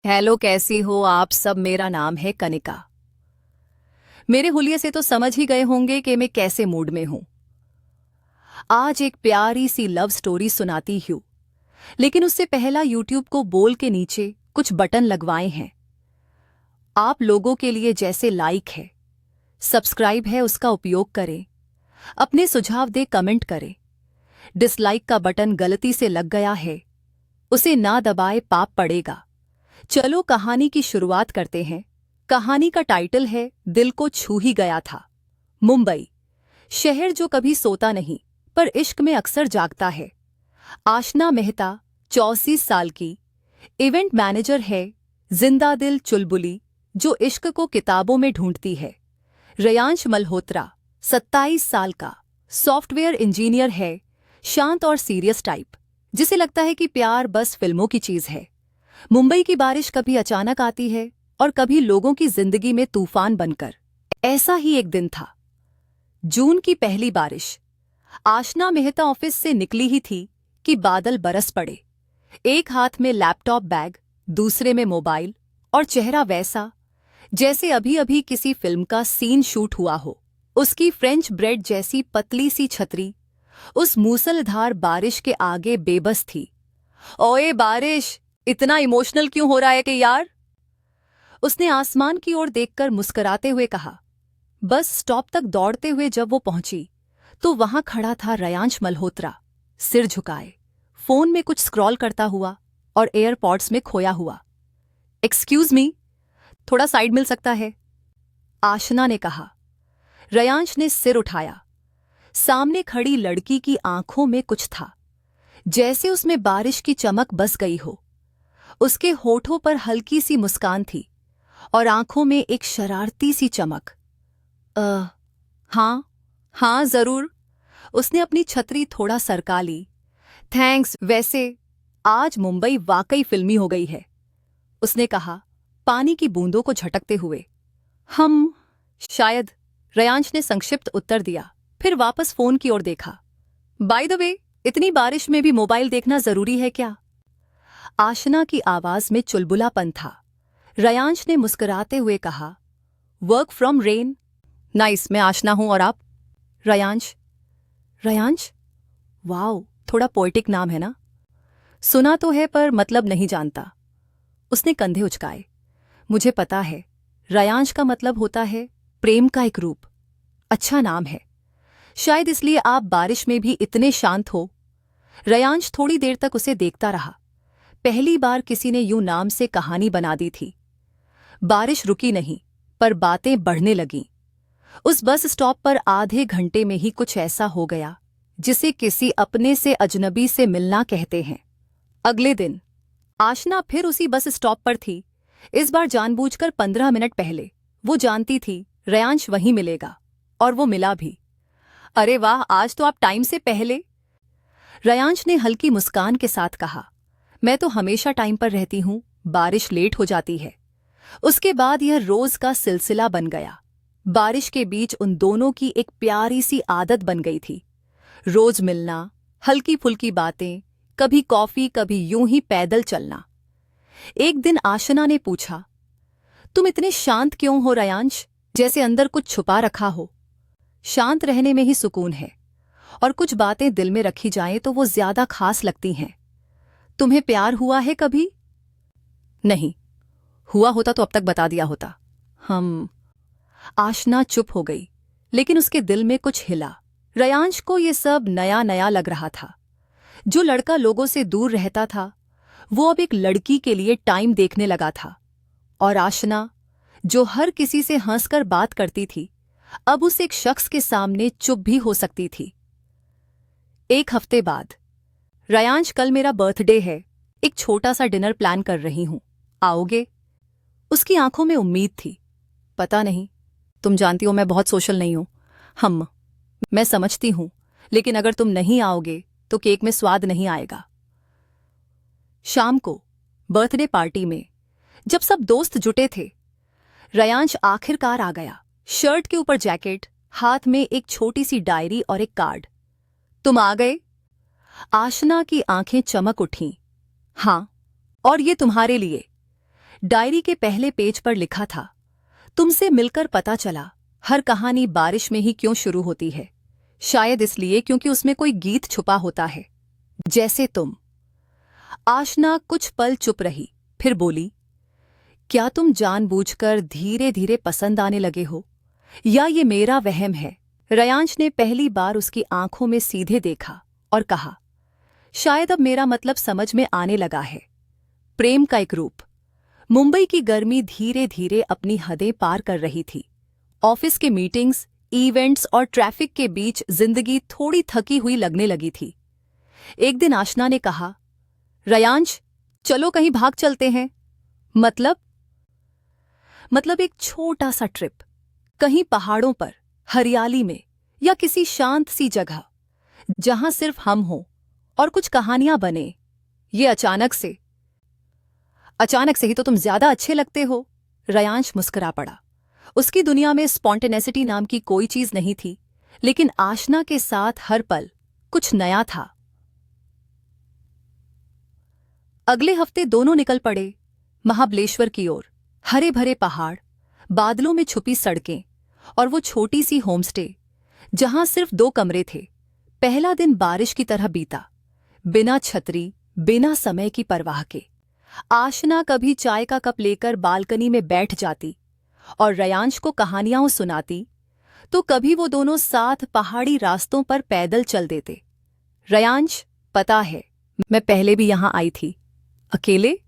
Hello, कैसी हो आप सब। मेरा नाम है कनिका। मेरे हुलिये से तो समझ ही गए होंगे कि मैं कैसे मूड में हूं। आज एक प्यारी सी लव स्टोरी सुनाती हूं, लेकिन उससे पहला यूट्यूब को बोल के नीचे कुछ बटन लगवाए हैं। आप लोगों के लिए जैसे लाइक है, सब्सक्राइब है, उसका उपयोग करें। अपने सुझाव दे, कमेंट करें। डिसलाइक का बटन गलती से लग गया है, उसे ना दबाए, पाप पड़ेगा। चलो कहानी की शुरुआत करते हैं। कहानी का टाइटल है दिल को छू ही गया था। मुंबई शहर जो कभी सोता नहीं पर इश्क में अक्सर जागता है। आशना मेहता 34 साल की इवेंट मैनेजर है, जिंदा दिल चुलबुली जो इश्क को किताबों में ढूंढती है। रयांश मल्होत्रा 27 साल का सॉफ्टवेयर इंजीनियर है, शांत और सीरियस टाइप, जिसे लगता है कि प्यार बस फिल्मों की चीज है। मुंबई की बारिश कभी अचानक आती है और कभी लोगों की जिंदगी में तूफान बनकर। ऐसा ही एक दिन था, जून की पहली बारिश। आशना मेहता ऑफिस से निकली ही थी कि बादल बरस पड़े। एक हाथ में लैपटॉप बैग, दूसरे में मोबाइल, और चेहरा वैसा जैसे अभी अभी किसी फिल्म का सीन शूट हुआ हो। उसकी फ्रेंच ब्रेड जैसी पतली सी छतरी उस मूसलधार बारिश के आगे बेबस थी। ओए बारिश, इतना इमोशनल क्यों हो रहा है कि यार? उसने आसमान की ओर देखकर मुस्कुराते हुए कहा। बस स्टॉप तक दौड़ते हुए जब वो पहुंची तो वहां खड़ा था रयांश मल्होत्रा, सिर झुकाए, फोन में कुछ स्क्रॉल करता हुआ और एयरपॉड्स में खोया हुआ। एक्सक्यूज मी, थोड़ा साइड मिल सकता है? आशना ने कहा। रयांश ने सिर उठाया। सामने खड़ी लड़की की आंखों में कुछ था, जैसे उसमें बारिश की चमक बस गई हो। उसके होठों पर हल्की सी मुस्कान थी और आंखों में एक शरारती सी चमक। हाँ हाँ जरूर। उसने अपनी छतरी थोड़ा सरका ली। थैंक्स, वैसे आज मुंबई वाकई फिल्मी हो गई है, उसने कहा, पानी की बूंदों को झटकते हुए। हम शायद, रयांश ने संक्षिप्त उत्तर दिया, फिर वापस फोन की ओर देखा। बाय द वे, इतनी बारिश में भी मोबाइल देखना जरूरी है क्या? आशना की आवाज में चुलबुलापन था। रयांश ने मुस्कुराते हुए कहा, वर्क फ्रॉम रेन। नाइस, मैं आशना हूं और आप? रयांश। रयांश? वाओ, थोड़ा पोएटिक नाम है ना? सुना तो है पर मतलब नहीं जानता। उसने कंधे उचकाए। मुझे पता है, रयांश का मतलब होता है प्रेम का एक रूप। अच्छा नाम है, शायद इसलिए आप बारिश में भी इतने शांत हो। रयांश थोड़ी देर तक उसे देखता रहा। पहली बार किसी ने यूं नाम से कहानी बना दी थी। बारिश रुकी नहीं, पर बातें बढ़ने लगीं। उस बस स्टॉप पर आधे घंटे में ही कुछ ऐसा हो गया जिसे किसी अपने से अजनबी से मिलना कहते हैं। अगले दिन आशना फिर उसी बस स्टॉप पर थी, इस बार जानबूझकर 15 मिनट पहले। वो जानती थी रयांश वहीं मिलेगा, और वो मिला भी। अरे वाह, आज तो आप टाइम से पहले। रयांश ने हल्की मुस्कान के साथ कहा, मैं तो हमेशा टाइम पर रहती हूं, बारिश लेट हो जाती है। उसके बाद यह रोज का सिलसिला बन गया। बारिश के बीच उन दोनों की एक प्यारी सी आदत बन गई थी। रोज मिलना, हल्की फुल्की बातें, कभी कॉफी, कभी यूं ही पैदल चलना। एक दिन आशना ने पूछा, तुम इतने शांत क्यों हो रयांश, जैसे अंदर कुछ छुपा रखा हो? शांत रहने में ही सुकून है, और कुछ बातें दिल में रखी जाएं तो वो ज्यादा खास लगती हैं। तुम्हें प्यार हुआ है कभी? नहीं, हुआ होता तो अब तक बता दिया होता। हम। आशना चुप हो गई, लेकिन उसके दिल में कुछ हिला। रयांश को ये सब नया नया लग रहा था। जो लड़का लोगों से दूर रहता था, वो अब एक लड़की के लिए टाइम देखने लगा था। और आशना, जो हर किसी से हंसकर बात करती थी, अब उस एक शख्स के सामने चुप भी हो सकती थी। एक हफ्ते बाद, रयांश, कल मेरा बर्थडे है, एक छोटा सा डिनर प्लान कर रही हूं, आओगे? उसकी आंखों में उम्मीद थी। पता नहीं, तुम जानती हो मैं बहुत सोशल नहीं हूं। मैं समझती हूं, लेकिन अगर तुम नहीं आओगे तो केक में स्वाद नहीं आएगा। शाम को बर्थडे पार्टी में जब सब दोस्त जुटे थे, रयांश आखिरकार आ गया। शर्ट के ऊपर जैकेट, हाथ में एक छोटी सी डायरी और एक कार्ड। तुम आ गए? आशना की आंखें चमक उठीं। हाँ, और ये तुम्हारे लिए। डायरी के पहले पेज पर लिखा था, तुमसे मिलकर पता चला हर कहानी बारिश में ही क्यों शुरू होती है। शायद इसलिए क्योंकि उसमें कोई गीत छुपा होता है, जैसे तुम। आशना कुछ पल चुप रही, फिर बोली, क्या तुम जानबूझकर धीरे धीरे पसंद आने लगे हो, या ये मेरा वहम है? रयांश ने पहली बार उसकी आंखों में सीधे देखा और कहा, शायद अब मेरा मतलब समझ में आने लगा है। प्रेम का एक रूप। मुंबई की गर्मी धीरे धीरे अपनी हदें पार कर रही थी। ऑफिस के मीटिंग्स, इवेंट्स और ट्रैफिक के बीच जिंदगी थोड़ी थकी हुई लगने लगी थी। एक दिन आशना ने कहा, रयांश, चलो कहीं भाग चलते हैं। मतलब एक छोटा सा ट्रिप, कहीं पहाड़ों पर, हरियाली में, या किसी शांत सी जगह जहां सिर्फ हम हों और कुछ कहानियां बने। ये अचानक से ही तो तुम ज्यादा अच्छे लगते हो। रयांश मुस्कुरा पड़ा। उसकी दुनिया में स्पॉन्टेनेसिटी नाम की कोई चीज नहीं थी, लेकिन आशना के साथ हर पल कुछ नया था। अगले हफ्ते दोनों निकल पड़े महाबलेश्वर की ओर। हरे भरे पहाड़, बादलों में छुपी सड़कें और वो छोटी सी होमस्टे जहां सिर्फ 2 कमरे थे। पहला दिन बारिश की तरह बीता, बिना छतरी, बिना समय की परवाह के। आशना कभी चाय का कप लेकर बालकनी में बैठ जाती और रयांश को कहानियां सुनाती, तो कभी वो दोनों साथ पहाड़ी रास्तों पर पैदल चल देते। रयांश, पता है, मैं पहले भी यहां आई थी। अकेले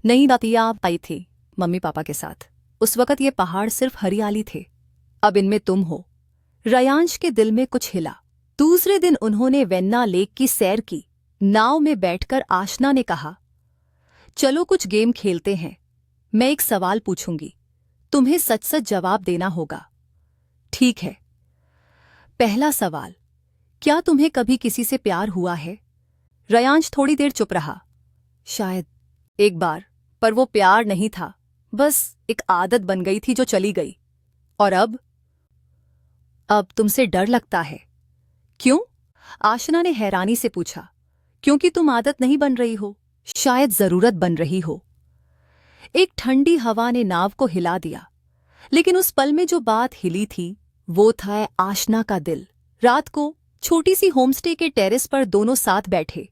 नहीं, दातिया आप आई थी मम्मी पापा के साथ। उस वक्त ये पहाड़ सिर्फ हरियाली थे, अब इनमें तुम हो। रयांश के दिल में कुछ हिला। दूसरे दिन उन्होंने वेन्ना लेक की सैर की। नाव में बैठकर आशना ने कहा, चलो कुछ गेम खेलते हैं। मैं एक सवाल पूछूंगी, तुम्हें सच सच जवाब देना होगा। ठीक है। पहला सवाल, क्या तुम्हें कभी किसी से प्यार हुआ है? रयांश थोड़ी देर चुप रहा। शायद एक बार, पर वो प्यार नहीं था, बस एक आदत बन गई थी जो चली गई। और अब तुमसे डर लगता है। क्यों? आशना ने हैरानी से पूछा। क्योंकि तुम आदत नहीं बन रही हो, शायद जरूरत बन रही हो। एक ठंडी हवा ने नाव को हिला दिया, लेकिन उस पल में जो बात हिली थी वो था आशना का दिल। रात को छोटी सी होमस्टे के टेरेस पर दोनों साथ बैठे।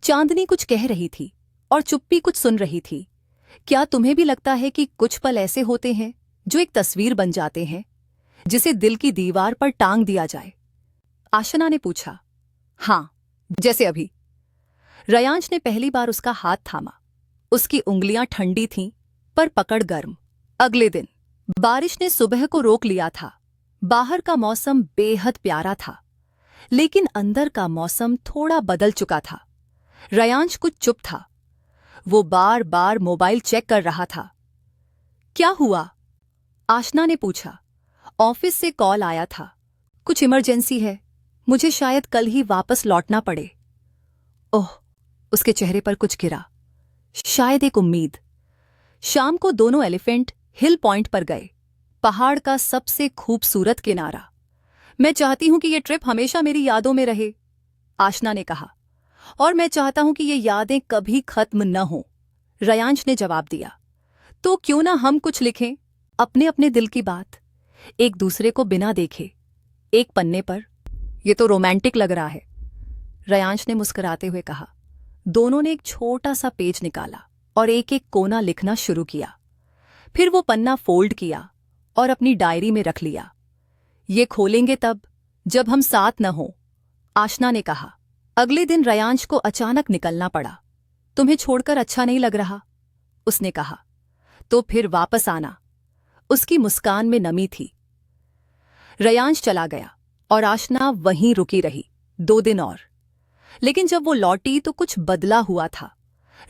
चांदनी कुछ कह रही थी और चुप्पी कुछ सुन रही थी। क्या तुम्हें भी लगता है कि कुछ पल ऐसे होते हैं जो एक तस्वीर बन जाते हैं, जिसे दिल की दीवार पर टांग दिया जाए? आशना ने पूछा। हां, जैसे अभी। रयांश ने पहली बार उसका हाथ थामा। उसकी उंगलियां ठंडी थीं, पर पकड़ गर्म। अगले दिन बारिश ने सुबह को रोक लिया था। बाहर का मौसम बेहद प्यारा था, लेकिन अंदर का मौसम थोड़ा बदल चुका था। रयांश कुछ चुप था। वो बार बार मोबाइल चेक कर रहा था। क्या हुआ? आशना ने पूछा। ऑफिस से कॉल आया था, कुछ इमरजेंसी है, मुझे शायद कल ही वापस लौटना पड़े। ओह, उसके चेहरे पर कुछ गिरा, शायद एक उम्मीद। शाम को दोनों एलिफेंट हिल पॉइंट पर गए, पहाड़ का सबसे खूबसूरत किनारा। मैं चाहती हूं कि ये ट्रिप हमेशा मेरी यादों में रहे, आशना ने कहा। और मैं चाहता हूं कि ये यादें कभी खत्म न हों, रयांश ने जवाब दिया। तो क्यों ना हम कुछ लिखें, अपने अपने दिल की बात, एक दूसरे को बिना देखे, एक पन्ने पर। ये तो रोमांटिक लग रहा है, रयांश ने मुस्कुराते हुए कहा। दोनों ने एक छोटा सा पेज निकाला और एक एक कोना लिखना शुरू किया। फिर वो पन्ना फोल्ड किया और अपनी डायरी में रख लिया। ये खोलेंगे तब जब हम साथ न हों, आशना ने कहा। अगले दिन रयांश को अचानक निकलना पड़ा। तुम्हें छोड़कर अच्छा नहीं लग रहा, उसने कहा। तो फिर वापस आना। उसकी मुस्कान में नमी थी। रयांश चला गया और आशना वहीं रुकी रही 2 दिन और। लेकिन जब वो लौटी तो कुछ बदला हुआ था।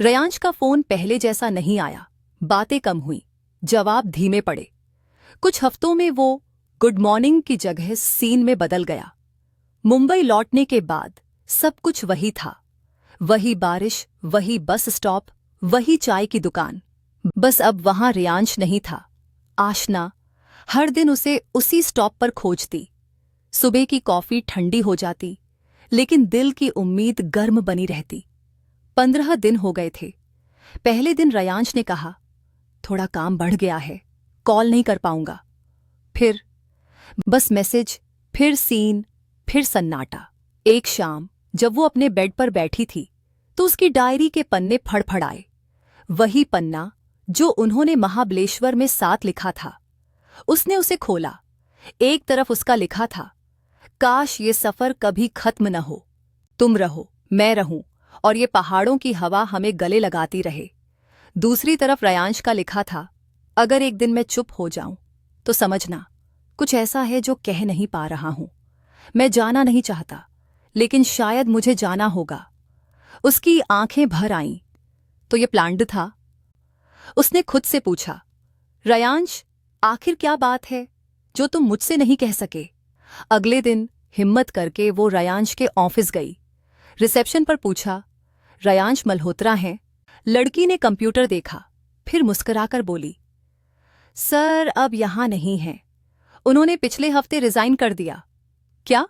रयांश का फोन पहले जैसा नहीं आया, बातें कम हुई, जवाब धीमे पड़े। कुछ हफ्तों में वो गुड मॉर्निंग की जगह सीन में बदल गया। मुंबई लौटने के बाद सब कुछ वही था। वही बारिश, वही बस स्टॉप, वही चाय की दुकान। बस अब वहां रयांश नहीं था। आशना हर दिन उसे उसी स्टॉप पर खोजती। सुबह की कॉफी ठंडी हो जाती, लेकिन दिल की उम्मीद गर्म बनी रहती। 15 दिन हो गए थे। पहले दिन रयांश ने कहा, थोड़ा काम बढ़ गया है, कॉल नहीं कर पाऊंगा। फिर बस मैसेज, फिर सीन, फिर सन्नाटा। एक शाम जब वो अपने बेड पर बैठी थी तो उसकी डायरी के पन्ने फड़फड़ाए। वही पन्ना जो उन्होंने महाबलेश्वर में साथ लिखा था। उसने उसे खोला। एक तरफ उसका लिखा था, काश ये सफर कभी खत्म न हो, तुम रहो, मैं रहूं और ये पहाड़ों की हवा हमें गले लगाती रहे। दूसरी तरफ रयांश का लिखा था, अगर एक दिन मैं चुप हो जाऊं तो समझना कुछ ऐसा है जो कह नहीं पा रहा हूं। मैं जाना नहीं चाहता, लेकिन शायद मुझे जाना होगा। उसकी आंखें भर आईं। तो ये प्लान्ड था? उसने खुद से पूछा, रयांश, आखिर क्या बात है जो तुम मुझसे नहीं कह सके? अगले दिन हिम्मत करके वो रयांश के ऑफिस गई। रिसेप्शन पर पूछा, रयांश मल्होत्रा हैं? लड़की ने कंप्यूटर देखा, फिर मुस्कुराकर बोली, सर अब यहां नहीं हैं। उन्होंने पिछले हफ्ते रिजाइन कर दिया। क्या?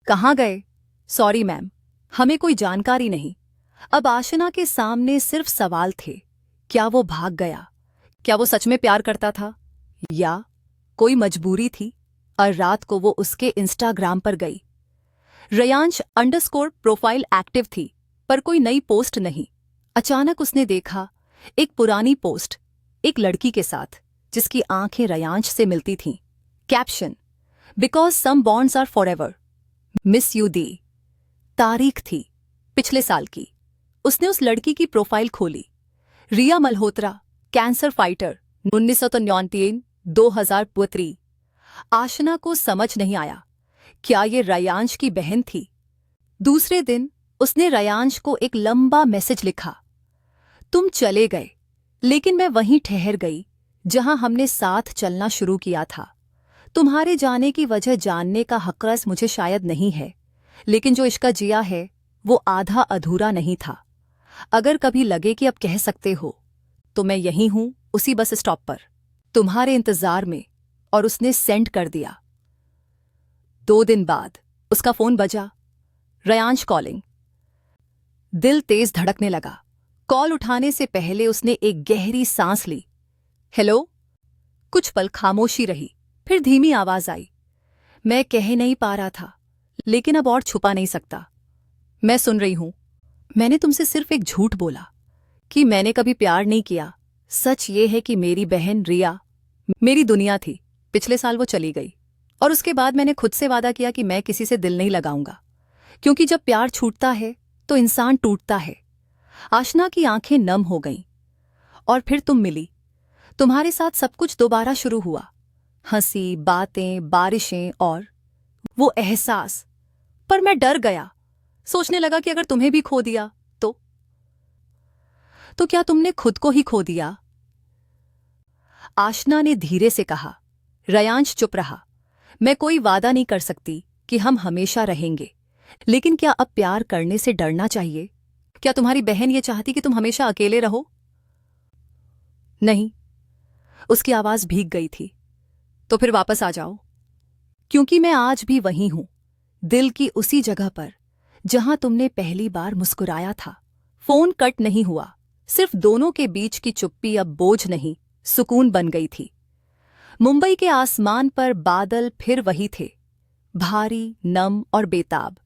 कहाँ गए? सॉरी मैम, हमें कोई जानकारी नहीं। अब आशना के सामने सिर्फ सवाल थे, क्या वो भाग गया? क्या वो सच में प्यार करता था या कोई मजबूरी थी? और रात को वो उसके इंस्टाग्राम पर गई। रयांश _ प्रोफाइल एक्टिव थी, पर कोई नई पोस्ट नहीं। अचानक उसने देखा एक पुरानी पोस्ट, एक लड़की के साथ जिसकी आंखें रयांश से मिलती थीं। Caption, because some bonds are forever, miss you दी। तारीख थी पिछले साल की। उसने उस लड़की की प्रोफाइल खोली। रिया मल्होत्रा, कैंसर फाइटर, 1993-2023। आशना को समझ नहीं आया, क्या ये रयांश की बहन थी? दूसरे दिन उसने रयांश को एक लंबा मैसेज लिखा, तुम चले गए, लेकिन मैं वहीं ठहर गई जहां हमने साथ चलना शुरू किया था। तुम्हारे जाने की वजह जानने का हक़ मुझे शायद नहीं है, लेकिन जो इश्क जिया है वो आधा अधूरा नहीं था। अगर कभी लगे कि अब कह सकते हो, तो मैं यहीं हूं, उसी बस स्टॉप पर, तुम्हारे इंतजार में। और उसने सेंड कर दिया। 2 दिन बाद उसका फोन बजा। रयांश कॉलिंग। दिल तेज धड़कने लगा। कॉल उठाने से पहले उसने एक गहरी सांस ली। हेलो। कुछ पल खामोशी रही, फिर धीमी आवाज आई, मैं कह नहीं पा रहा था, लेकिन अब और छुपा नहीं सकता। मैं सुन रही हूं। मैंने तुमसे सिर्फ एक झूठ बोला कि मैंने कभी प्यार नहीं किया। सच ये है कि मेरी बहन रिया मेरी दुनिया थी। पिछले साल वो चली गई और उसके बाद मैंने खुद से वादा किया कि मैं किसी से दिल नहीं लगाऊंगा, क्योंकि जब प्यार छूटता है तो इंसान टूटता है। आशना की आंखें नम हो गईं। और फिर तुम मिली। तुम्हारे साथ सब कुछ दोबारा शुरू हुआ। हंसी, बातें, बारिशें और वो एहसास। पर मैं डर गया। सोचने लगा कि अगर तुम्हें भी खो दिया तो क्या तुमने खुद को ही खो दिया? आशना ने धीरे से कहा। रयांश चुप रहा। मैं कोई वादा नहीं कर सकती कि हम हमेशा रहेंगे, लेकिन क्या अब प्यार करने से डरना चाहिए? क्या तुम्हारी बहन ये चाहती कि तुम हमेशा अकेले रहो? नहीं। उसकी आवाज भीग गई थी। तो फिर वापस आ जाओ, क्योंकि मैं आज भी वहीं हूं, दिल की उसी जगह पर जहां तुमने पहली बार मुस्कुराया था। फोन कट नहीं हुआ, सिर्फ दोनों के बीच की चुप्पी अब बोझ नहीं, सुकून बन गई थी। मुंबई के आसमान पर बादल फिर वही थे, भारी, नम और बेताब।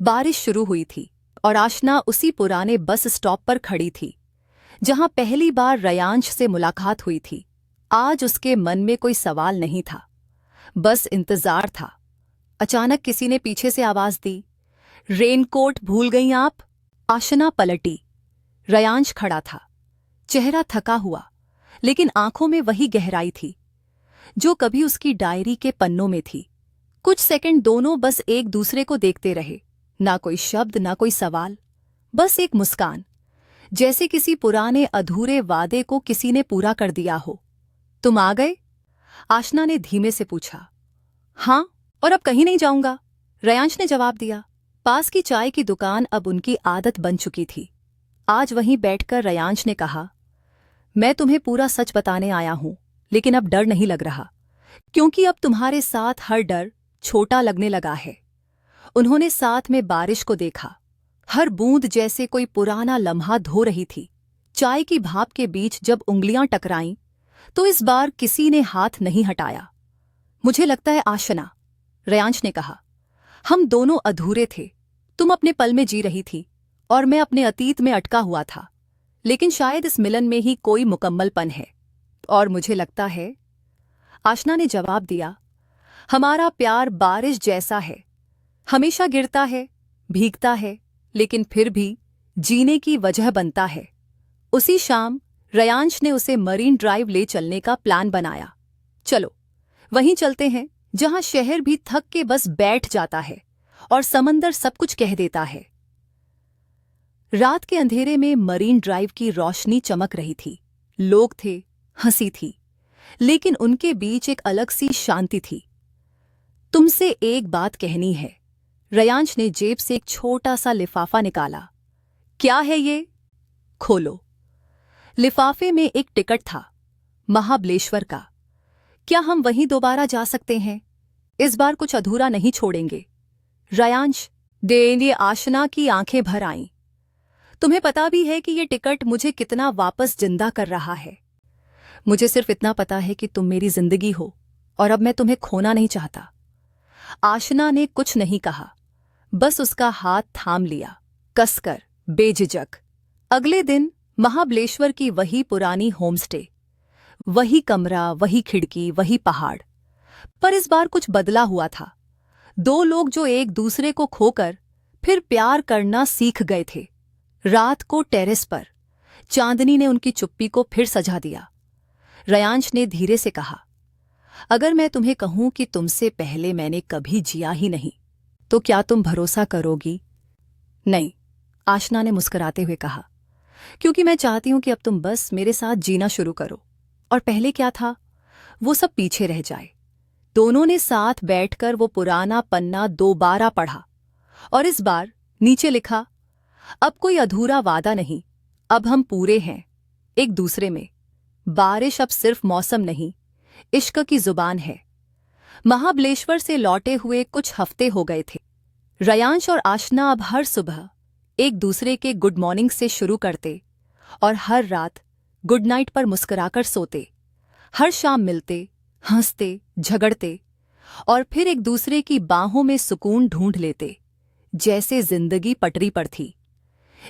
बारिश शुरू हुई थी और आशना उसी पुराने बस स्टॉप पर खड़ी थी जहां पहली बार रयांश से मुलाकात हुई थी। आज उसके मन में कोई सवाल नहीं था, बस इंतजार था। अचानक किसी ने पीछे से आवाज दी, रेनकोट भूल गई आप? आशना पलटी। रयांश खड़ा था, चेहरा थका हुआ, लेकिन आंखों में वही गहराई थी जो कभी उसकी डायरी के पन्नों में थी। कुछ सेकंड दोनों बस एक दूसरे को देखते रहे, ना कोई शब्द, ना कोई सवाल, बस एक मुस्कान, जैसे किसी पुराने अधूरे वादे को किसी ने पूरा कर दिया हो। तुम आ गए? आशना ने धीमे से पूछा। हाँ, और अब कहीं नहीं जाऊंगा, रयांश ने जवाब दिया। पास की चाय की दुकान अब उनकी आदत बन चुकी थी। आज वहीं बैठकर रयांश ने कहा, मैं तुम्हें पूरा सच बताने आया हूं, लेकिन अब डर नहीं लग रहा, क्योंकि अब तुम्हारे साथ हर डर छोटा लगने लगा है। उन्होंने साथ में बारिश को देखा, हर बूंद जैसे कोई पुराना लम्हा धो रही थी। चाय की भाप के बीच जब उंगलियां टकराईं तो इस बार किसी ने हाथ नहीं हटाया। मुझे लगता है आशना, रेयांश ने कहा। हम दोनों अधूरे थे। तुम अपने पल में जी रही थी और मैं अपने अतीत में अटका हुआ था। लेकिन शायद इस मिलन में ही कोई मुकम्मलपन है। और मुझे लगता है, आशना ने जवाब दिया, हमारा प्यार बारिश जैसा है, हमेशा गिरता है, भीगता है, लेकिन फिर भी जीने की वजह बनता है। उसी शाम रेयांश ने उसे मरीन ड्राइव ले चलने का प्लान बनाया। चलो वहीं चलते हैं जहां शहर भी थक के बस बैठ जाता है और समंदर सब कुछ कह देता है। रात के अंधेरे में मरीन ड्राइव की रोशनी चमक रही थी। लोग थे, हंसी थी, लेकिन उनके बीच एक अलग सी शांति थी। तुमसे एक बात कहनी है। रेयांश ने जेब से एक छोटा सा लिफाफा निकाला। क्या है ये? खोलो। लिफाफे में एक टिकट था, महाबलेश्वर का। क्या हम वहीं दोबारा जा सकते हैं? इस बार कुछ अधूरा नहीं छोड़ेंगे। रेयांश, देने आशना की आंखें भर आईं। तुम्हें पता भी है कि ये टिकट मुझे कितना वापस जिंदा कर रहा है। मुझे सिर्फ इतना पता है कि तुम मेरी जिंदगी हो और अब मैं तुम्हें खोना नहीं चाहता। आशना ने कुछ नहीं कहा, बस उसका हाथ थाम लिया, कसकर, बेझिझक। अगले दिन महाबलेश्वर की वही पुरानी होमस्टे, वही कमरा, वही खिड़की, वही पहाड़। पर इस बार कुछ बदला हुआ था। दो लोग जो एक दूसरे को खोकर फिर प्यार करना सीख गए थे। रात को टेरेस पर चांदनी ने उनकी चुप्पी को फिर सजा दिया। रेयांश ने धीरे से कहा, अगर मैं तुम्हें कहूं कि तुमसे पहले मैंने कभी जिया ही नहीं, तो क्या तुम भरोसा करोगी? नहीं, आशना ने मुस्कुराते हुए कहा, क्योंकि मैं चाहती हूं कि अब तुम बस मेरे साथ जीना शुरू करो और पहले क्या था वो सब पीछे रह जाए। दोनों ने साथ बैठकर वो पुराना पन्ना दोबारा पढ़ा और इस बार नीचे लिखा, अब कोई अधूरा वादा नहीं, अब हम पूरे हैं एक दूसरे में। बारिश अब सिर्फ मौसम नहीं, इश्क की जुबान है। महाबलेश्वर से लौटे हुए कुछ हफ्ते हो गए थे। रेयांश और आशना अब हर सुबह एक दूसरे के गुड मॉर्निंग से शुरू करते और हर रात गुड नाइट पर मुस्कुराकर सोते। हर शाम मिलते, हंसते, झगड़ते और फिर एक दूसरे की बाहों में सुकून ढूंढ लेते, जैसे जिंदगी पटरी पर थी।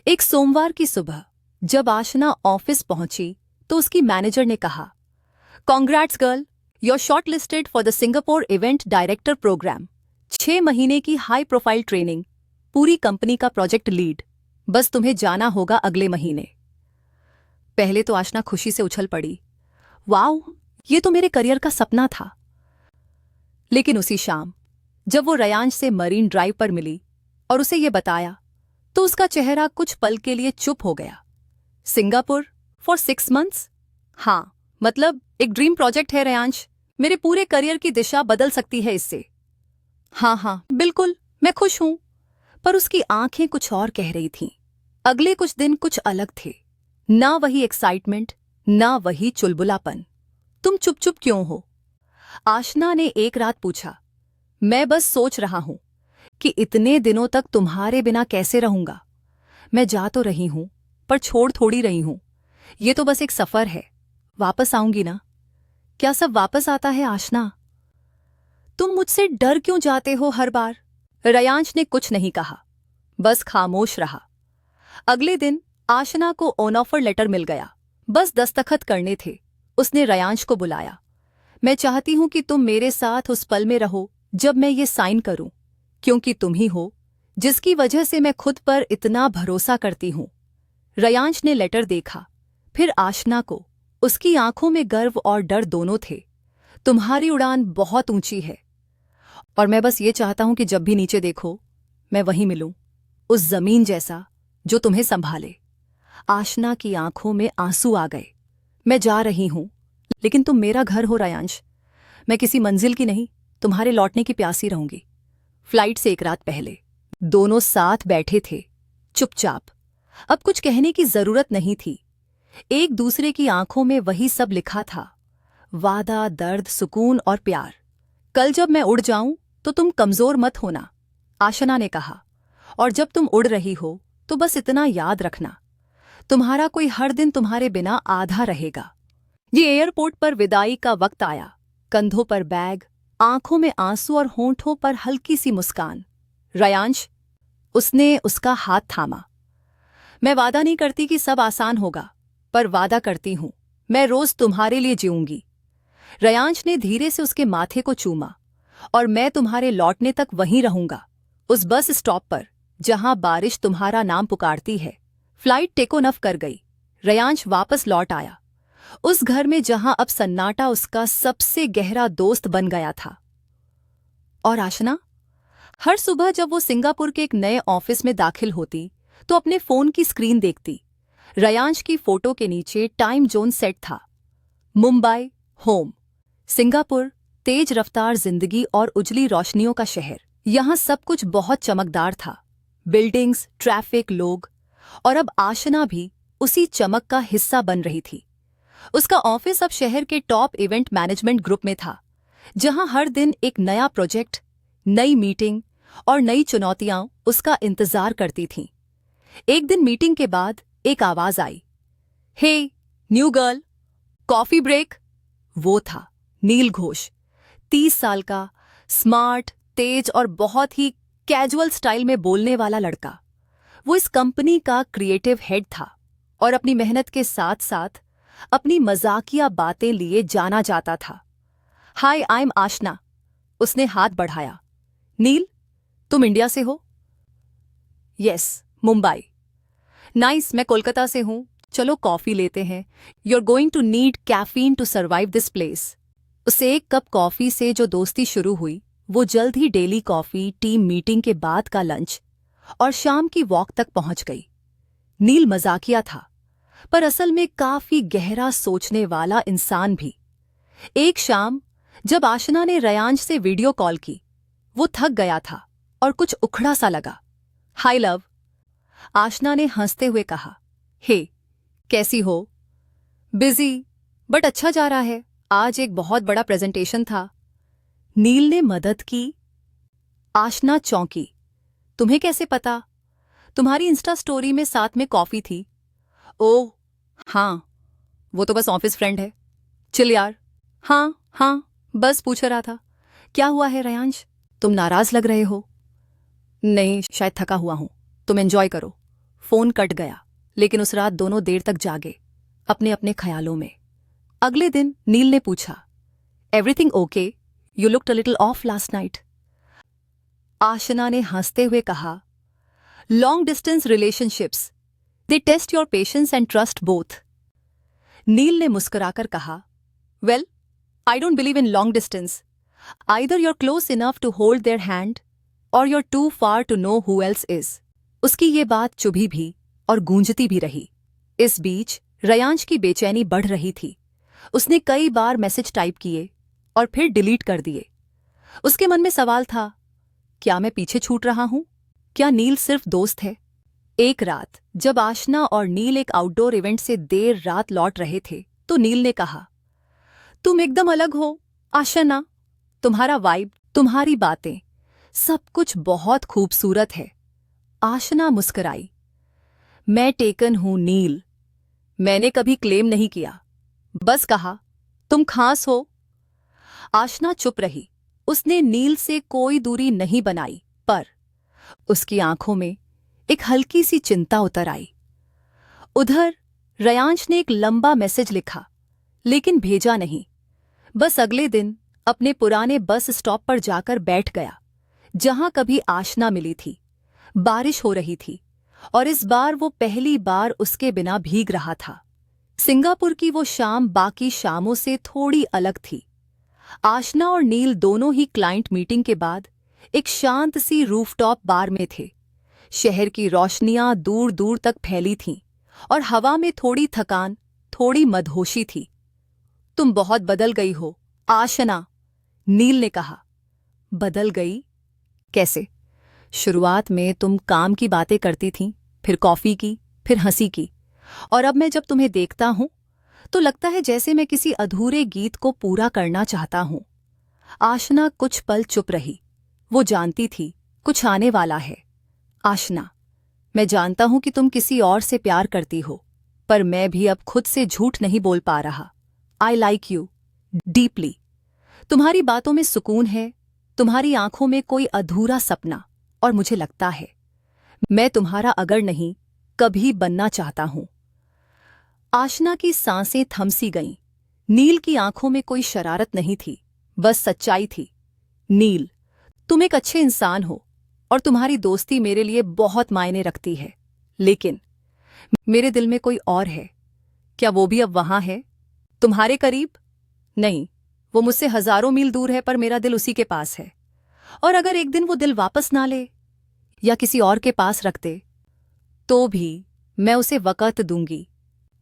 एक सोमवार की सुबह जब आशना ऑफिस पहुंची तो उसकी मैनेजर ने कहा, कॉन्ग्रैट्स girl, you're shortlisted for the Singapore Event Director Program। 6 महीने की हाई प्रोफाइल ट्रेनिंग, पूरी कंपनी का प्रोजेक्ट लीड, बस तुम्हें जाना होगा अगले महीने। पहले तो आशना खुशी से उछल पड़ी, वाओ, ये तो मेरे करियर का सपना था। लेकिन उसी शाम जब वो रेयांश से मरीन ड्राइव पर मिली और उसे ये बताया, तो उसका चेहरा कुछ पल के लिए चुप हो गया। Singapore for 6 months? हाँ, मतलब एक ड्रीम प्रोजेक्ट है रेयांश, मेरे पूरे करियर की दिशा बदल सकती है इससे। हाँ, बिल्कुल, मैं खुश हूं। पर उसकी आंखें कुछ और कह रही थीं। अगले कुछ दिन कुछ अलग थे, ना वही एक्साइटमेंट, ना वही चुलबुलापन। तुम चुप चुप क्यों हो? आशना ने एक रात पूछा। मैं बस सोच रहा हूं कि इतने दिनों तक तुम्हारे बिना कैसे रहूंगा। मैं जा तो रही हूं, पर छोड़ थोड़ी रही हूं। ये तो बस एक सफर है, वापस आऊंगी ना। क्या सब वापस आता है आशना? तुम मुझसे डर क्यों जाते हो हर बार? रेयांश ने कुछ नहीं कहा, बस खामोश रहा। अगले दिन आशना को ऑन ऑफर लेटर मिल गया, बस दस्तखत करने थे। उसने रेयांश को बुलाया। मैं चाहती हूं कि तुम मेरे साथ उस पल में रहो जब मैं ये साइन करूं, क्योंकि तुम ही हो जिसकी वजह से मैं खुद पर इतना भरोसा करती हूं। रेयांश ने लेटर देखा, फिर आशना को। उसकी आंखों में गर्व और डर दोनों थे। तुम्हारी उड़ान बहुत ऊंची है और मैं बस ये चाहता हूं कि जब भी नीचे देखो मैं वहीं मिलूं, उस जमीन जैसा जो तुम्हें संभाले। आशना की आंखों में आंसू आ गए। मैं जा रही हूं, लेकिन तुम मेरा घर हो रेयांश। मैं किसी मंजिल की नहीं, तुम्हारे लौटने की प्यासी रहूंगी। फ्लाइट से एक रात पहले दोनों साथ बैठे थे, चुपचाप। अब कुछ कहने की जरूरत नहीं थी। एक दूसरे की आंखों में वही सब लिखा था, वादा, दर्द, सुकून और प्यार। कल जब मैं उड़ जाऊं तो तुम कमजोर मत होना, आशना ने कहा। और जब तुम उड़ रही हो तो बस इतना याद रखना, तुम्हारा कोई हर दिन तुम्हारे बिना आधा रहेगा। ये एयरपोर्ट पर विदाई का वक्त आया। कंधों पर बैग, आंखों में आंसू और होंठों पर हल्की सी मुस्कान। रयांश, उसने उसका हाथ थामा। मैं वादा नहीं करती कि सब आसान होगा, पर वादा करती हूं मैं रोज तुम्हारे लिए जीऊंगी। रयांश ने धीरे से उसके माथे को चूमा। और मैं तुम्हारे लौटने तक वहीं रहूंगा, उस बस स्टॉप पर जहां बारिश तुम्हारा नाम पुकारती है। फ्लाइट टेक ऑफ कर गई। रयांश वापस लौट आया, उस घर में जहां अब सन्नाटा उसका सबसे गहरा दोस्त बन गया था। और आशना? हर सुबह जब वो सिंगापुर के एक नए ऑफिस में दाखिल होती तो अपने फोन की स्क्रीन देखती। रयांश की फोटो के नीचे टाइम जोन सेट था। मुंबई, होम। सिंगापुर, तेज रफ्तार जिंदगी और उजली रोशनियों का शहर। यहां सब कुछ बहुत चमकदार था। बिल्डिंग्स, ट्रैफिक, लोग। और अब आशना भी उसी चमक का हिस्सा बन रही थी। उसका ऑफिस अब शहर के टॉप इवेंट मैनेजमेंट ग्रुप में था, जहां हर दिन एक नया प्रोजेक्ट, नई मीटिंग और नई चुनौतियां उसका इंतजार करती थीं। एक दिन मीटिंग के बाद एक आवाज आई, हे न्यू गर्ल, कॉफी ब्रेक। वो था नील घोष, 30 साल का, स्मार्ट, तेज और बहुत ही कैजुअल स्टाइल में बोलने वाला लड़का। वो इस कंपनी का क्रिएटिव हेड था और अपनी मेहनत के साथ साथ अपनी मजाकिया बातें लिए जाना जाता था। हाय, आई एम आशना। उसने हाथ बढ़ाया। नील, तुम इंडिया से हो? यस, मुंबई। नाइस, मैं कोलकाता से हूं। चलो कॉफी लेते हैं। You are going to need caffeine to survive this place. उसे एक कप कॉफी से जो दोस्ती शुरू हुई, वो जल्द ही डेली कॉफी, टीम मीटिंग के बाद का लंच और शाम की वॉक तक पहुंच गई। नील मजाकिया था, पर असल में काफी गहरा सोचने वाला इंसान भी। एक शाम जब आशना ने रयांश से वीडियो कॉल की, वो थक गया था और कुछ उखड़ा सा लगा। हाय लव, आशना ने हंसते हुए कहा। हे, कैसी हो? बिजी, बट अच्छा जा रहा है। आज एक बहुत बड़ा प्रेजेंटेशन था। नील ने मदद की। आशना चौंकी। तुम्हें कैसे पता? तुम्हारी इंस्टा स्टोरी में साथ में कॉफी थी। ओह हाँ, वो तो बस ऑफिस फ्रेंड है। चिल यार। हाँ हाँ, बस पूछ रहा था। क्या हुआ है रयांश? तुम नाराज लग रहे हो। नहीं, शायद थका हुआ हूं। तुम एंजॉय करो। फोन कट गया, लेकिन उस रात दोनों देर तक जागे, अपने अपने ख्यालों में। अगले दिन नील ने पूछा, everything okay? You looked a little off last night. Aashna ने हंसते हुए कहा, long distance relationships, they test your patience and trust both. Neel ने मुस्कुराकर कहा, well, I don't believe in long distance. Either you're close enough to hold their hand or you're too far to know who else is। उसकी ये बात चुभी भी और गूंजती भी रही। इस बीच रयांश की बेचैनी बढ़ रही थी। उसने कई बार मैसेज टाइप किए और फिर डिलीट कर दिए। उसके मन में सवाल था, क्या मैं पीछे छूट रहा हूं? क्या नील सिर्फ दोस्त है? एक रात जब आशना और नील एक आउटडोर इवेंट से देर रात लौट रहे थे, तो नील ने कहा, तुम एकदम अलग हो आशना। तुम्हारा वाइब, तुम्हारी बातें, सब कुछ बहुत खूबसूरत है। आशना मुस्कुराई। मैं टेकन हूं नील। मैंने कभी क्लेम नहीं किया, बस कहा तुम खास हो। आशना चुप रही। उसने नील से कोई दूरी नहीं बनाई, पर उसकी आंखों में एक हल्की सी चिंता उतर आई। उधर रयांश ने एक लंबा मैसेज लिखा, लेकिन भेजा नहीं। बस अगले दिन अपने पुराने बस स्टॉप पर जाकर बैठ गया, जहां कभी आशना मिली थी। बारिश हो रही थी और इस बार वो पहली बार उसके बिना भीग रहा था। सिंगापुर की वो शाम बाकी शामों से थोड़ी अलग थी। आशना और नील दोनों ही क्लाइंट मीटिंग के बाद एक शांत सी रूफटॉप बार में थे। शहर की रोशनियां दूर दूर तक फैली थीं और हवा में थोड़ी थकान, थोड़ी मदहोशी थी। तुम बहुत बदल गई हो आशना, नील ने कहा। बदल गई? कैसे? शुरुआत में तुम काम की बातें करती थीं, फिर कॉफी की, फिर हंसी की, और अब मैं जब तुम्हें देखता हूं तो लगता है जैसे मैं किसी अधूरे गीत को पूरा करना चाहता हूं। आशना कुछ पल चुप रही। वो जानती थी कुछ आने वाला है। आशना, मैं जानता हूं कि तुम किसी और से प्यार करती हो, पर मैं भी अब खुद से झूठ नहीं बोल पा रहा। I like you deeply. तुम्हारी बातों में सुकून है, तुम्हारी आंखों में कोई अधूरा सपना, और मुझे लगता है मैं तुम्हारा अगर नहीं कभी बनना चाहता हूं। आशना की सांसें थमसी गईं। नील की आंखों में कोई शरारत नहीं थी, बस सच्चाई थी। नील, तुम एक अच्छे इंसान हो और तुम्हारी दोस्ती मेरे लिए बहुत मायने रखती है, लेकिन मेरे दिल में कोई और है। क्या वो भी अब वहां है, तुम्हारे करीब? नहीं, वो मुझसे हजारों मील दूर है, पर मेरा दिल उसी के पास है। और अगर एक दिन वो दिल वापस ना ले या किसी और के पास रख दे, तो भी मैं उसे वक़्त दूंगी,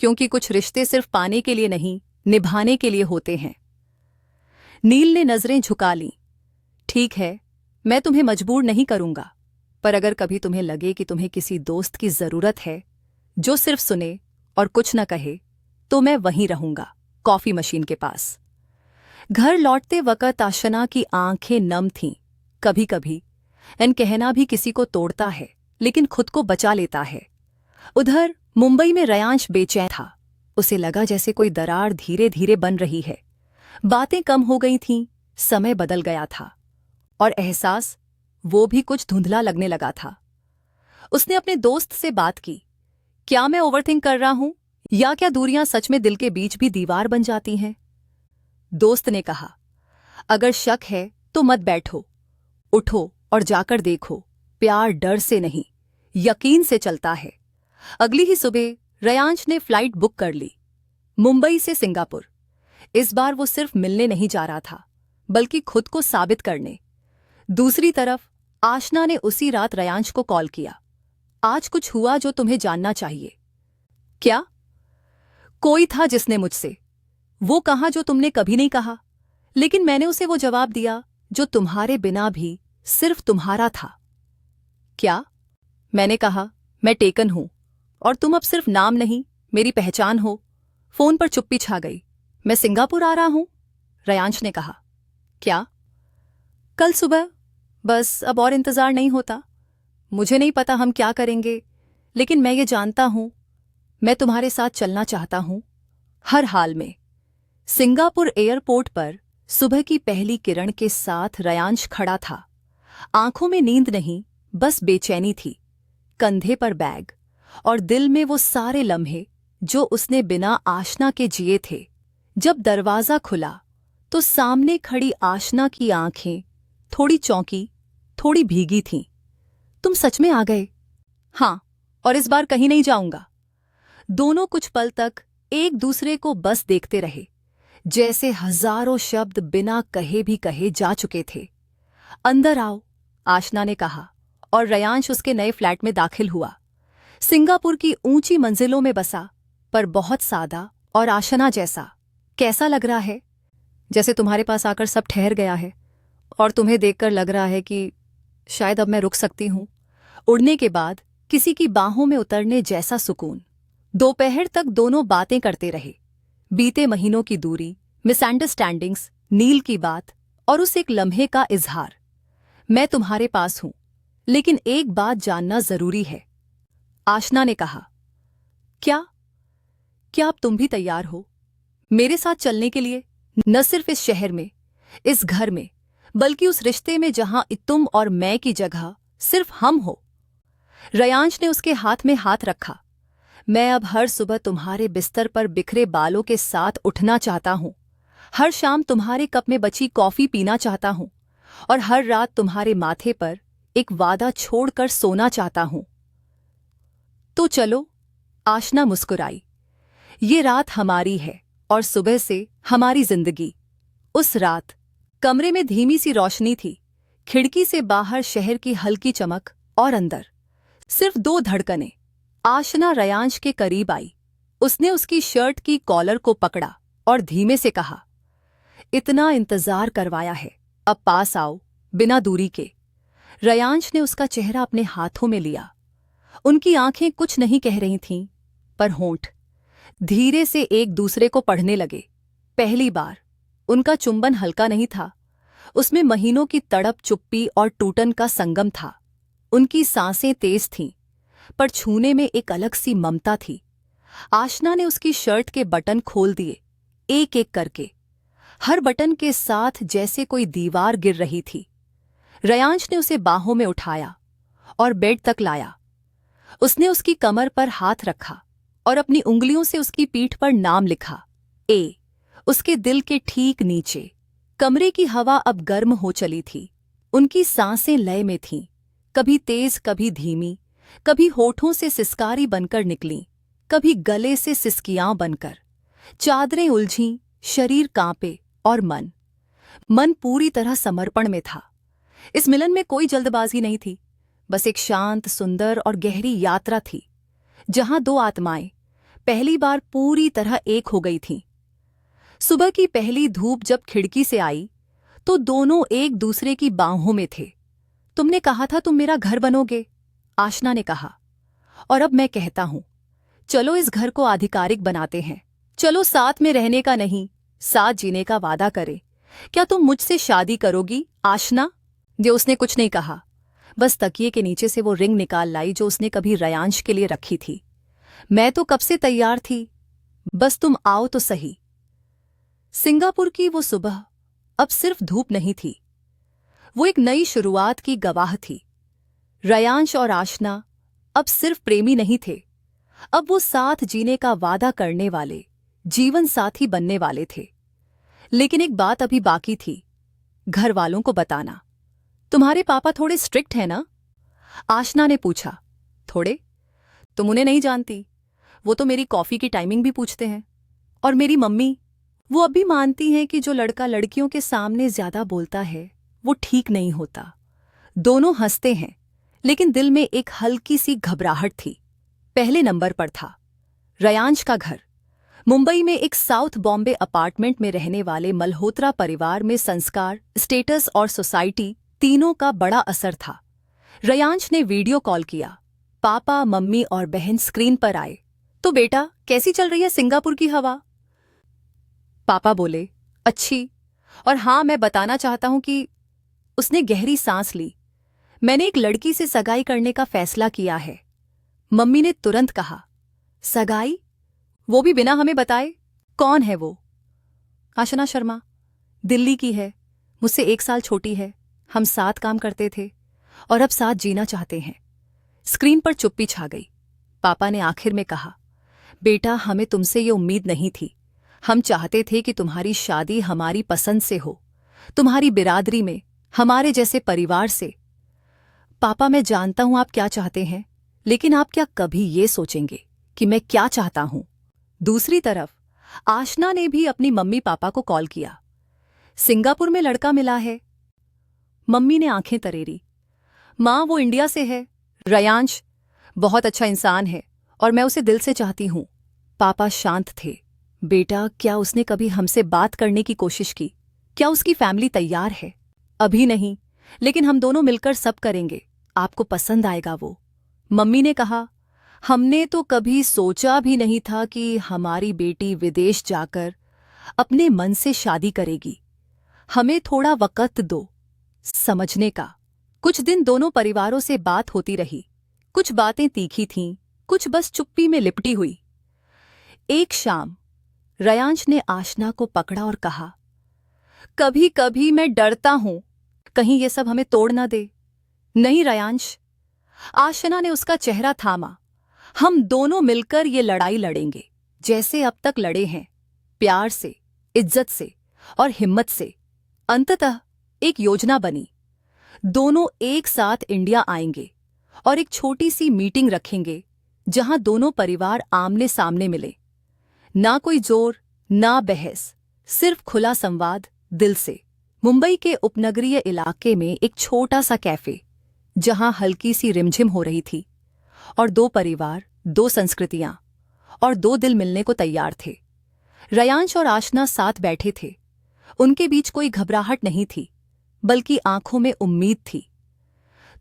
क्योंकि कुछ रिश्ते सिर्फ पाने के लिए नहीं, निभाने के लिए होते हैं। नील ने नजरें झुका लीं। ठीक है, मैं तुम्हें मजबूर नहीं करूंगा, पर अगर कभी तुम्हें लगे कि तुम्हें किसी दोस्त की जरूरत है जो सिर्फ सुने और कुछ न कहे, तो मैं वहीं रहूंगा, कॉफी मशीन के पास। घर लौटते वक़्त आशना की आंखें नम थीं। कभी कभी कहना भी किसी को तोड़ता है, लेकिन खुद को बचा लेता है। उधर मुंबई में रयांश बेचैन था। उसे लगा जैसे कोई दरार धीरे धीरे बन रही है। बातें कम हो गई थीं, समय बदल गया था, और एहसास वो भी कुछ धुंधला लगने लगा था। उसने अपने दोस्त से बात की, क्या मैं ओवरथिंक कर रहा हूं, या क्या दूरियां सच में दिल के बीच भी दीवार बन जाती हैं? दोस्त ने कहा, अगर शक है तो मत बैठो, उठो और जाकर देखो। प्यार डर से नहीं, यकीन से चलता है। अगली ही सुबह रयांश ने फ्लाइट बुक कर ली, मुंबई से सिंगापुर। इस बार वो सिर्फ मिलने नहीं जा रहा था, बल्कि खुद को साबित करने। दूसरी तरफ आशना ने उसी रात रयांश को कॉल किया। आज कुछ हुआ जो तुम्हें जानना चाहिए। क्या? कोई था जिसने मुझसे वो कहा जो तुमने कभी नहीं कहा, लेकिन मैंने उसे वो जवाब दिया जो तुम्हारे बिना भी सिर्फ तुम्हारा था। क्या? मैंने कहा, मैं टेकन हूं और तुम अब सिर्फ नाम नहीं, मेरी पहचान हो। फोन पर चुप्पी छा गई। मैं सिंगापुर आ रहा हूं, रयांश ने कहा। क्या? कल सुबह। बस अब और इंतजार नहीं होता। मुझे नहीं पता हम क्या करेंगे, लेकिन मैं ये जानता हूं, मैं तुम्हारे साथ चलना चाहता हूं, हर हाल में। सिंगापुर एयरपोर्ट पर सुबह की पहली किरण के साथ रयांश खड़ा था। आंखों में नींद नहीं, बस बेचैनी थी। कंधे पर बैग, और दिल में वो सारे लम्हे जो उसने बिना आशना के जिए थे। जब दरवाजा खुला तो सामने खड़ी आशना की आंखें थोड़ी चौंकी, थोड़ी भीगी थीं। तुम सच में आ गए? हाँ, और इस बार कहीं नहीं जाऊंगा। दोनों कुछ पल तक एक दूसरे को बस देखते रहे, जैसे हजारों शब्द बिना कहे भी कहे जा चुके थे। अंदर आओ, आशना ने कहा, और रयांश उसके नए फ्लैट में दाखिल हुआ। सिंगापुर की ऊंची मंजिलों में बसा, पर बहुत सादा और आशना जैसा। कैसा लग रहा है? जैसे तुम्हारे पास आकर सब ठहर गया है, और तुम्हें देखकर लग रहा है कि शायद अब मैं रुक सकती हूं। उड़ने के बाद किसी की बाहों में उतरने जैसा सुकून। दोपहर तक दोनों बातें करते रहे। बीते महीनों की दूरी, मिसअंडरस्टैंडिंग्स, नील की बात और उस एक लम्हे का इजहार। मैं तुम्हारे पास हूं, लेकिन एक बात जानना जरूरी है, आशना ने कहा। क्या? क्या अब तुम भी तैयार हो मेरे साथ चलने के लिए? न सिर्फ इस शहर में, इस घर में, बल्कि उस रिश्ते में जहां तुम और मैं की जगह सिर्फ हम हो। रयांश ने उसके हाथ में हाथ रखा। मैं अब हर सुबह तुम्हारे बिस्तर पर बिखरे बालों के साथ उठना चाहता हूं, हर शाम तुम्हारे कप में बची कॉफी पीना चाहता हूं, और हर रात तुम्हारे माथे पर एक वादा छोड़कर सोना चाहता हूं। तो चलो, आशना मुस्कुराई। ये रात हमारी है, और सुबह से हमारी जिंदगी। उस रात कमरे में धीमी सी रोशनी थी, खिड़की से बाहर शहर की हल्की चमक, और अंदर सिर्फ दो धड़कनें। आशना रयांश के करीब आई। उसने उसकी शर्ट की कॉलर को पकड़ा और धीमे से कहा, इतना इंतजार करवाया है, अब पास आओ, बिना दूरी के। रयांश ने उसका चेहरा अपने हाथों में लिया। उनकी आंखें कुछ नहीं कह रही थीं, पर होंठ धीरे से एक दूसरे को पढ़ने लगे। पहली बार उनका चुंबन हल्का नहीं था, उसमें महीनों की तड़प, चुप्पी और टूटन का संगम था। उनकी सांसें तेज थीं, पर छूने में एक अलग सी ममता थी। आशना ने उसकी शर्ट के बटन खोल दिए, एक एक करके, हर बटन के साथ जैसे कोई दीवार गिर रही थी। रयांश ने उसे बाहों में उठाया और बेड तक लाया। उसने उसकी कमर पर हाथ रखा और अपनी उंगलियों से उसकी पीठ पर नाम लिखा, ए। उसके दिल के ठीक नीचे कमरे की हवा अब गर्म हो चली थी। उनकी सांसें लय में थीं, कभी तेज कभी धीमी, कभी होठों से सिसकारी बनकर निकलीं, कभी गले से सिसकियां बनकर। चादरें उलझीं, शरीर कांपे और मन पूरी तरह समर्पण में था। इस मिलन में कोई जल्दबाजी नहीं थी, बस एक शांत, सुंदर और गहरी यात्रा थी, जहां दो आत्माएं पहली बार पूरी तरह एक हो गई थीं। सुबह की पहली धूप जब खिड़की से आई तो दोनों एक दूसरे की बाहों में थे। तुमने कहा था तुम मेरा घर बनोगे, आशना ने कहा, और अब मैं कहता हूं, चलो इस घर को आधिकारिक बनाते हैं। चलो साथ में रहने का नहीं, साथ जीने का वादा करें। क्या तुम मुझसे शादी करोगी, आशना? जो उसने कुछ नहीं कहा, बस तकिए के नीचे से वो रिंग निकाल लाई जो उसने कभी रयांश के लिए रखी थी। मैं तो कब से तैयार थी, बस तुम आओ तो सही। सिंगापुर की वो सुबह अब सिर्फ धूप नहीं थी, वो एक नई शुरुआत की गवाह थी। रयांश और आशना अब सिर्फ प्रेमी नहीं थे, अब वो साथ जीने का वादा करने वाले जीवन साथी बनने वाले थे। लेकिन एक बात अभी बाकी थी, घर वालों को बताना। तुम्हारे पापा थोड़े स्ट्रिक्ट हैं ना? आशना ने पूछा। थोड़े? तुम उन्हें नहीं जानती, वो तो मेरी कॉफी की टाइमिंग भी पूछते हैं। और मेरी मम्मी, वो अब भी मानती हैं कि जो लड़का लड़कियों के सामने ज्यादा बोलता है वो ठीक नहीं होता। दोनों हंसते हैं, लेकिन दिल में एक हल्की सी घबराहट थी। पहले नंबर पर था रयांश का घर। मुंबई में एक साउथ बॉम्बे अपार्टमेंट में रहने वाले मल्होत्रा परिवार में संस्कार, स्टेटस और सोसाइटी तीनों का बड़ा असर था। रयांश ने वीडियो कॉल किया। पापा, मम्मी और बहन स्क्रीन पर आए। तो बेटा, कैसी चल रही है सिंगापुर की हवा? पापा बोले, अच्छी। और हाँ, मैं बताना चाहता हूं कि उसने गहरी सांस ली। मैंने एक लड़की से सगाई करने का फैसला किया है। मम्मी ने तुरंत कहा, सगाई? वो भी बिना हमें बताए? कौन है वो? आशना शर्मा, दिल्ली की है, मुझसे 1 साल छोटी है। हम साथ काम करते थे और अब साथ जीना चाहते हैं। स्क्रीन पर चुप्पी छा गई। पापा ने आखिर में कहा, बेटा, हमें तुमसे ये उम्मीद नहीं थी। हम चाहते थे कि तुम्हारी शादी हमारी पसंद से हो, तुम्हारी बिरादरी में, हमारे जैसे परिवार से। पापा, मैं जानता हूं आप क्या चाहते हैं, लेकिन आप क्या कभी ये सोचेंगे कि मैं क्या चाहता हूं? दूसरी तरफ आशना ने भी अपनी मम्मी पापा को कॉल किया। सिंगापुर में लड़का मिला है। मम्मी ने आंखें तरेरी। माँ, वो इंडिया से है। रयांश बहुत अच्छा इंसान है और मैं उसे दिल से चाहती हूं। पापा शांत थे। बेटा, क्या उसने कभी हमसे बात करने की कोशिश की? क्या उसकी फैमिली तैयार है? अभी नहीं, लेकिन हम दोनों मिलकर सब करेंगे। आपको पसंद आएगा वो। मम्मी ने कहा, हमने तो कभी सोचा भी नहीं था कि हमारी बेटी विदेश जाकर अपने मन से शादी करेगी। हमें थोड़ा वक्त दो समझने का। कुछ दिन दोनों परिवारों से बात होती रही। कुछ बातें तीखी थीं, कुछ बस चुप्पी में लिपटी हुई। एक शाम रयांश ने आशना को पकड़ा और कहा, कभी कभी मैं डरता हूं कहीं ये सब हमें तोड़ ना दे। नहीं रयांश, आशना ने उसका चेहरा थामा। हम दोनों मिलकर ये लड़ाई लड़ेंगे, जैसे अब तक लड़े हैं, प्यार से, इज्जत से और हिम्मत से। अंततः एक योजना बनी। दोनों एक साथ इंडिया आएंगे और एक छोटी सी मीटिंग रखेंगे जहां दोनों परिवार आमने सामने मिले। ना कोई जोर, ना बहस, सिर्फ खुला संवाद, दिल से। मुंबई के उपनगरीय इलाके में एक छोटा सा कैफे, जहां हल्की सी रिमझिम हो रही थी और दो परिवार, दो संस्कृतियां और दो दिल मिलने को तैयार थे। रयांश और आशना साथ बैठे थे। उनके बीच कोई घबराहट नहीं थी, बल्कि आंखों में उम्मीद थी।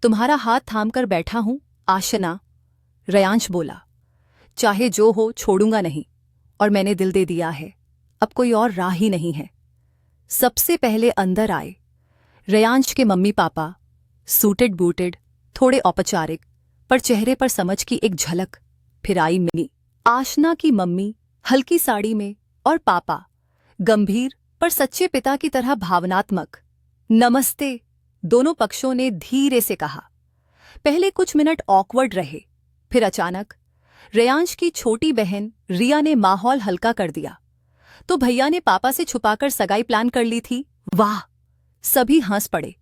तुम्हारा हाथ थामकर बैठा हूं, आशना, रयांश बोला। चाहे जो हो, छोड़ूंगा नहीं, और मैंने दिल दे दिया है। अब कोई और राह ही नहीं है। सबसे पहले अंदर आए रयांश के मम्मी पापा, सूटेड बूटेड, थोड़े औपचारिक, पर चेहरे पर समझ की एक झलक। फिर आई मिनी, आशना की मम्मी, हल्की साड़ी में, और पापा, गंभीर पर सच्चे पिता की तरह भावनात्मक। नमस्ते, दोनों पक्षों ने धीरे से कहा। पहले कुछ मिनट ऑकवर्ड रहे, फिर अचानक रेयांश की छोटी बहन रिया ने माहौल हल्का कर दिया। तो भैया ने पापा से छुपाकर सगाई प्लान कर ली थी? वाह! सभी हंस पड़े।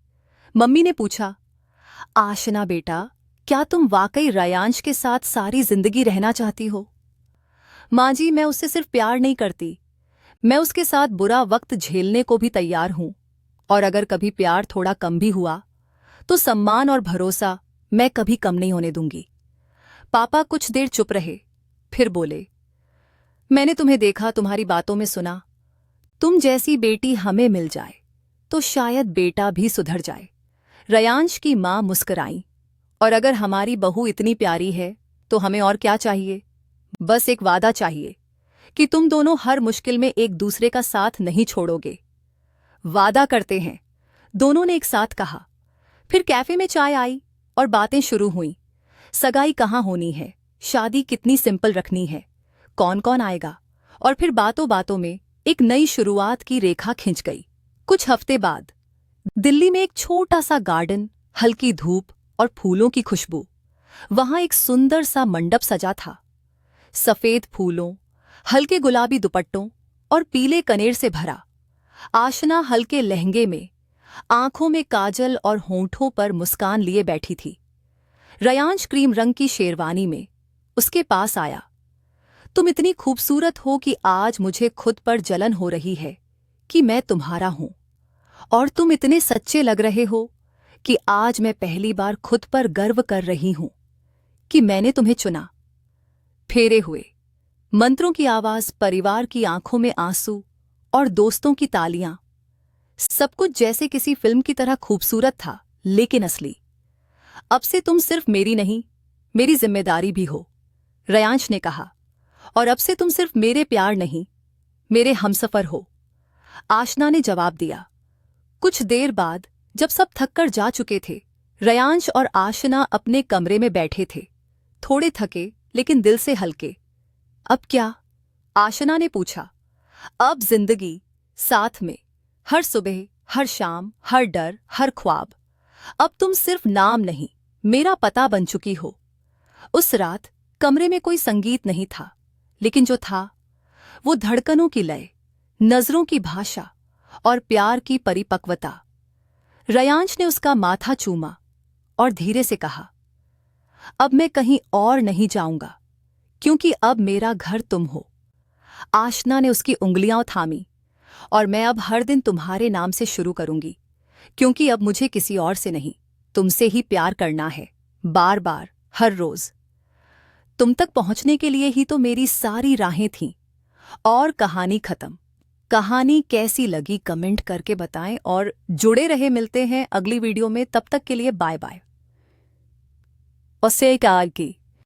मम्मी ने पूछा, आशना बेटा, क्या तुम वाकई रेयांश के साथ सारी जिंदगी रहना चाहती हो? माँ जी, मैं उससे सिर्फ प्यार नहीं करती, मैं उसके साथ बुरा वक्त झेलने को भी तैयार हूं। और अगर कभी प्यार थोड़ा कम भी हुआ तो सम्मान और भरोसा मैं कभी कम नहीं होने दूंगी। पापा कुछ देर चुप रहे, फिर बोले, मैंने तुम्हें देखा, तुम्हारी बातों में सुना। तुम जैसी बेटी हमें मिल जाए तो शायद बेटा भी सुधर जाए। रेयांश की मां मुस्कुराई, और अगर हमारी बहू इतनी प्यारी है तो हमें और क्या चाहिए? बस एक वादा चाहिए कि तुम दोनों हर मुश्किल में एक दूसरे का साथ नहीं छोड़ोगे। वादा करते हैं, दोनों ने एक साथ कहा। फिर कैफे में चाय आई और बातें शुरू हुईं। सगाई कहाँ होनी है, शादी कितनी सिंपल रखनी है, कौन कौन आएगा, और फिर बातों बातों में एक नई शुरुआत की रेखा खिंच गई। कुछ हफ्ते बाद दिल्ली में एक छोटा सा गार्डन, हल्की धूप और फूलों की खुशबू। वहां एक सुंदर सा मंडप सजा था, सफेद फूलों, हल्के गुलाबी दुपट्टों और पीले कनेर से भरा। आशना हल्के लहंगे में, आंखों में काजल और होंठों पर मुस्कान लिए बैठी थी। रेयांश क्रीम रंग की शेरवानी में उसके पास आया। तुम इतनी खूबसूरत हो कि आज मुझे खुद पर जलन हो रही है कि मैं तुम्हारा हूं, और तुम इतने सच्चे लग रहे हो कि आज मैं पहली बार खुद पर गर्व कर रही हूं कि मैंने तुम्हें चुना। फेरे हुए, मंत्रों की आवाज, परिवार की आंखों में आंसू और दोस्तों की तालियां। सब कुछ जैसे किसी फिल्म की तरह खूबसूरत था, लेकिन असली। अब से तुम सिर्फ मेरी नहीं, मेरी जिम्मेदारी भी हो, रेयांश ने कहा। और अब से तुम सिर्फ मेरे प्यार नहीं, मेरे हमसफर हो, आशना ने जवाब दिया। कुछ देर बाद जब सब थककर जा चुके थे, रेयांश और आशना अपने कमरे में बैठे थे, थोड़े थके लेकिन दिल से हल्के। अब क्या? आशना ने पूछा। अब जिंदगी साथ में, हर सुबह, हर शाम, हर डर, हर ख्वाब। अब तुम सिर्फ नाम नहीं, मेरा पता बन चुकी हो। उस रात कमरे में कोई संगीत नहीं था, लेकिन जो था वो धड़कनों की लय, नजरों की भाषा और प्यार की परिपक्वता। रेयांश ने उसका माथा चूमा और धीरे से कहा, अब मैं कहीं और नहीं जाऊंगा, क्योंकि अब मेरा घर तुम हो। आशना ने उसकी उंगलियां थामी, और मैं अब हर दिन तुम्हारे नाम से शुरू करूंगी, क्योंकि अब मुझे किसी और से नहीं, तुमसे ही प्यार करना है, बार बार, हर रोज। तुम तक पहुंचने के लिए ही तो मेरी सारी राहें थीं। और कहानी खत्म। कहानी कैसी लगी कमेंट करके बताएं, और जुड़े रहे। मिलते हैं अगली वीडियो में, तब तक के लिए बाय बाय। और से की